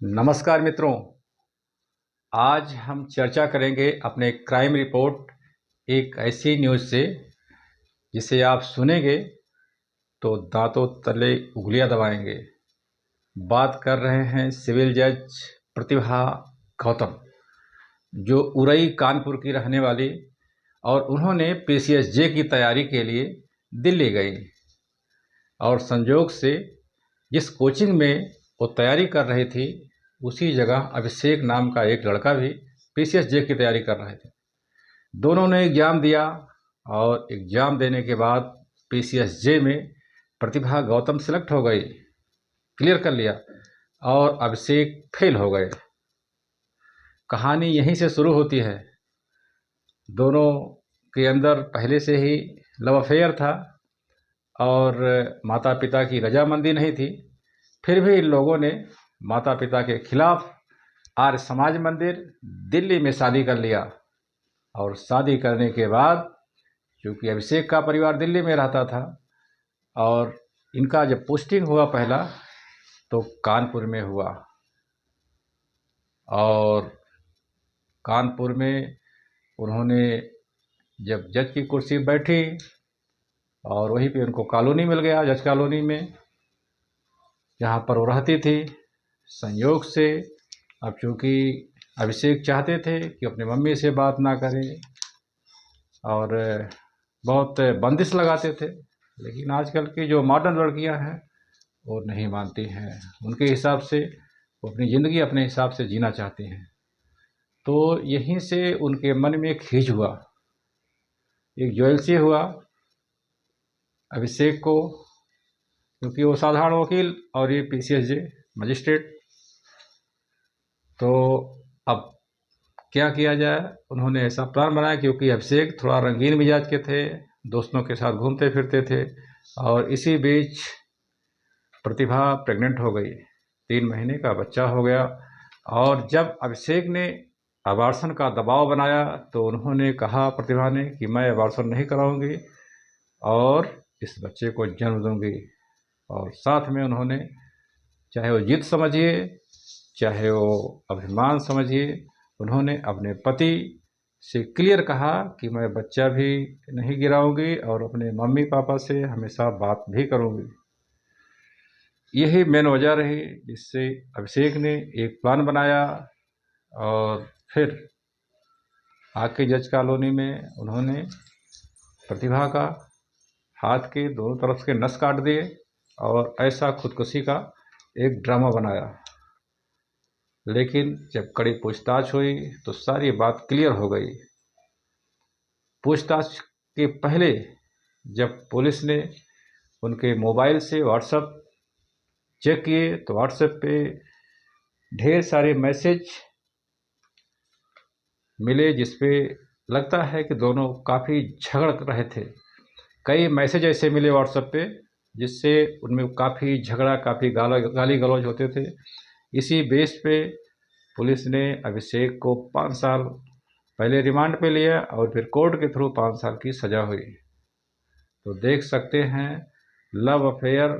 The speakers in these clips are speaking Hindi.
नमस्कार मित्रों। आज हम चर्चा करेंगे अपने क्राइम रिपोर्ट एक ऐसी न्यूज़ से जिसे आप सुनेंगे तो दांतों तले उंगलियां दबाएंगे। बात कर रहे हैं सिविल जज प्रतिभा गौतम, जो उरई कानपुर की रहने वाली, और उन्होंने पीसीएसजे की तैयारी के लिए दिल्ली गई और संयोग से जिस कोचिंग में वो तैयारी कर रही थी उसी जगह अभिषेक नाम का एक लड़का भी पीसीएसजे की तैयारी कर रहे थे। दोनों ने एग्ज़ाम दिया और एग्ज़ाम देने के बाद पीसीएसजे में प्रतिभा गौतम सेलेक्ट हो गई, क्लियर कर लिया, और अभिषेक फेल हो गए। कहानी यहीं से शुरू होती है। दोनों के अंदर पहले से ही लव अफेयर था और माता पिता की रजामंदी नहीं थी। फिर भी इन लोगों ने माता पिता के खिलाफ आर्य समाज मंदिर दिल्ली में शादी कर लिया। और शादी करने के बाद चूँकि अभिषेक का परिवार दिल्ली में रहता था और इनका जब पोस्टिंग हुआ पहला तो कानपुर में हुआ, और कानपुर में उन्होंने जब जज की कुर्सी बैठी और वहीं पे उनको कॉलोनी मिल गया, जज कॉलोनी में, जहाँ पर वो रहती थी। संयोग से अब चूँकि अभिषेक चाहते थे कि अपनी मम्मी से बात ना करें और बहुत बंदिश लगाते थे, लेकिन आजकल की जो मॉडर्न लड़कियां हैं वो नहीं मानती हैं। उनके हिसाब से वो अपनी ज़िंदगी अपने हिसाब से जीना चाहती हैं। तो यहीं से उनके मन में खींच हुआ, एक ज्वेलसी हुआ अभिषेक को, क्योंकि वो साधारण वकील और ये पीसीएसजे मजिस्ट्रेट। तो अब क्या किया जाए, उन्होंने ऐसा प्लान बनाया, क्योंकि अभिषेक थोड़ा रंगीन मिजाज के थे, दोस्तों के साथ घूमते फिरते थे, और इसी बीच प्रतिभा प्रेग्नेंट हो गई, 3 महीने का बच्चा हो गया। और जब अभिषेक ने अबॉर्शन का दबाव बनाया तो उन्होंने कहा, प्रतिभा ने, कि मैं अबॉर्शन नहीं कराऊंगी और इस बच्चे को जन्म दूंगी। और साथ में उन्होंने, चाहे वो जिद समझिए चाहे वो अभिमान समझिए, उन्होंने अपने पति से क्लियर कहा कि मैं बच्चा भी नहीं गिराऊंगी और अपने मम्मी पापा से हमेशा बात भी करूंगी। यही मेन वजह रही जिससे अभिषेक ने एक प्लान बनाया और फिर आके जज कॉलोनी में उन्होंने प्रतिभा का हाथ के दोनों तरफ के नस काट दिए और ऐसा खुदकुशी का एक ड्रामा बनाया। लेकिन जब कड़ी पूछताछ हुई तो सारी बात क्लियर हो गई। पूछताछ के पहले जब पुलिस ने उनके मोबाइल से व्हाट्सएप चेक किए तो व्हाट्सएप पे ढेर सारे मैसेज मिले, जिसपे लगता है कि दोनों काफ़ी झगड़ रहे थे। कई मैसेज ऐसे मिले व्हाट्सएप पे जिससे उनमें काफ़ी झगड़ा, काफ़ी गाली गलौज होते थे। इसी बेस पे पुलिस ने अभिषेक को 5 साल पहले रिमांड पे लिया और फिर कोर्ट के थ्रू 5 साल की सज़ा हुई। तो देख सकते हैं लव अफेयर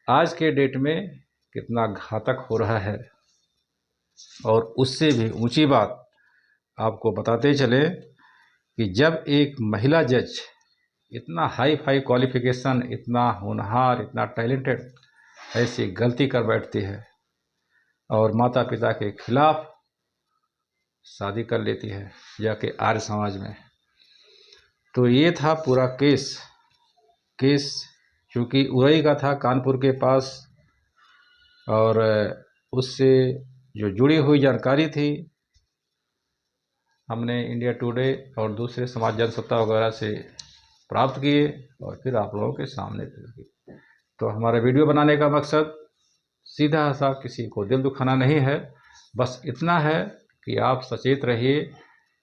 आज के डेट में कितना घातक हो रहा है। और उससे भी ऊंची बात आपको बताते चले कि जब एक महिला जज इतना हाई फाई क्वालिफिकेशन, इतना होनहार, इतना टैलेंटेड, ऐसी गलती कर बैठती है और माता पिता के खिलाफ शादी कर लेती है जाके आर्य समाज में, तो ये था पूरा केस चूँकि उरई का था, कानपुर के पास, और उससे जो जुड़ी हुई जानकारी थी हमने इंडिया टुडे और दूसरे समाज जनसत्ता वगैरह से प्राप्त किए और फिर आप लोगों के सामने पेश किए। तो हमारा वीडियो बनाने का मकसद सीधा सा किसी को दिल दुखाना नहीं है, बस इतना है कि आप सचेत रहिए,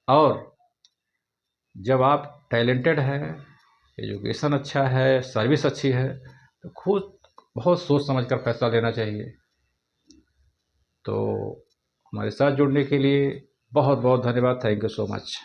और जब आप टैलेंटेड हैं, एजुकेशन अच्छा है, सर्विस अच्छी है, तो खुद बहुत सोच समझ कर फैसला लेना चाहिए। तो हमारे साथ जुड़ने के लिए बहुत बहुत धन्यवाद। Thank you so much.